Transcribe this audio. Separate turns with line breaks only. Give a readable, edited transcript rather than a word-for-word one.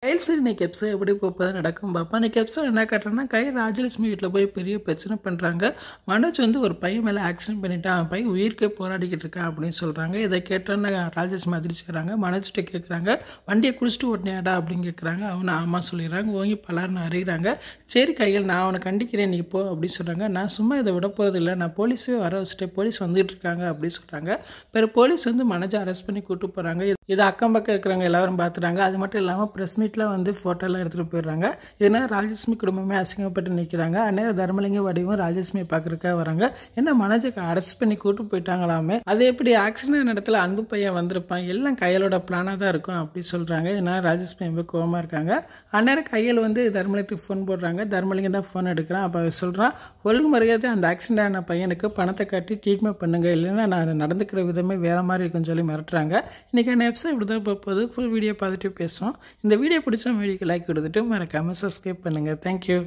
கையில் சரி இன்னைக்கு எபிசோட் எப்படி போப்பது நடக்கும் பாப்பா. இன்னைக்கு எபிசோட் என்ன காட்டுறேன்னா, கையில் ராஜலட்சுமி வீட்டில் போய் பெரிய பிரச்சனை பண்ணுறாங்க. மனோஜ் வந்து ஒரு பையன் மேலே ஆக்சிடென்ட் பண்ணிட்டான், அவன் பையன் உயிர்க்கே போராடிக்கிட்டு இருக்கான் அப்படின்னு சொல்கிறாங்க. இதை கேட்டோன்னா ராஜலட்சுமி அதிர்ச்சிக்கிறாங்க. மனோஜ்கிட்ட கேட்குறாங்க, வண்டியை குடிச்சிட்டு ஓட்டினியாடா அப்படின்னு கேட்குறாங்க. அவனை ஆமாம் சொல்லிடுறாங்க. ஓங்கி பலர்னு அறிகிறாங்க. சரி கையில், நான் அவனை கண்டிக்கிறேன், நீ போ அப்படின்னு சொல்கிறாங்க. நான் சும்மா இதை விட போகிறது இல்லை, நான் போலீஸே வர வச்சுட்டேன், போலீஸ் வந்துட்டு இருக்காங்க அப்படின்னு சொல்கிறாங்க. பிற போலீஸ் வந்து மனோஜை அரெஸ்ட் பண்ணி கூப்பிட்டு போகிறாங்க. இதை அக்கம் பக்கம் இருக்கிறவங்க எல்லாரும் பார்த்துறாங்க. அது மட்டும் இல்லாமல் ப்ரெஸ் மீட்டில் வந்து ஃபோட்டோலாம் எடுத்துகிட்டு போயிடுறாங்க. இதனால் ராஜலட்சுமி குடும்பமே அசிங்கப்பட்டு நிற்கிறாங்க. அந்நேரம் தர்மலிங்க வடிவும் ராஜலட்சுமியை பார்க்குறக்காக வராங்க. என்ன மனோஜுக்கு அரெஸ்ட் பண்ணி கூட்டு போயிட்டாங்களாமே, அது எப்படி ஆக்சிடென்ட் இடத்துல அன்பு பையன் வந்திருப்பான், எல்லாம் கையலோட பிளானாக தான் இருக்கும் அப்படி சொல்கிறாங்க. இதனால் ராஜலட்சுமி ரொம்ப கோவமாக இருக்காங்க. அந்நேரம் கையில் வந்து தர்மலிங்கத்துக்கு ஃபோன் போடுறாங்க. தர்மலிங்கம் தான் ஃபோன் எடுக்கிறான். அப்போ சொல்கிறான், ஒழுங்கு மரியாதை அந்த ஆக்சிடென்ட் ஆன பையனுக்கு பணத்தை கட்டி ட்ரீட்மெண்ட் பண்ணுங்க, இல்லைன்னா நான் நடந்துக்கிற விதமே வேறு மாதிரி இருக்குன்னு சொல்லி மிரட்டுறாங்க. இன்றைக்கான எபிசோட் இப்படி தான் போகுது. ஃபுல் வீடியோ பார்த்துட்டு பேசுவோம். இந்த வீடியோ பிடிச்ச வீடியோக்கு லைக் கொடுத்துட்டு மறக்காமல் சப்ஸ்கிரைப் பண்ணுங்கள். தேங்க்யூ.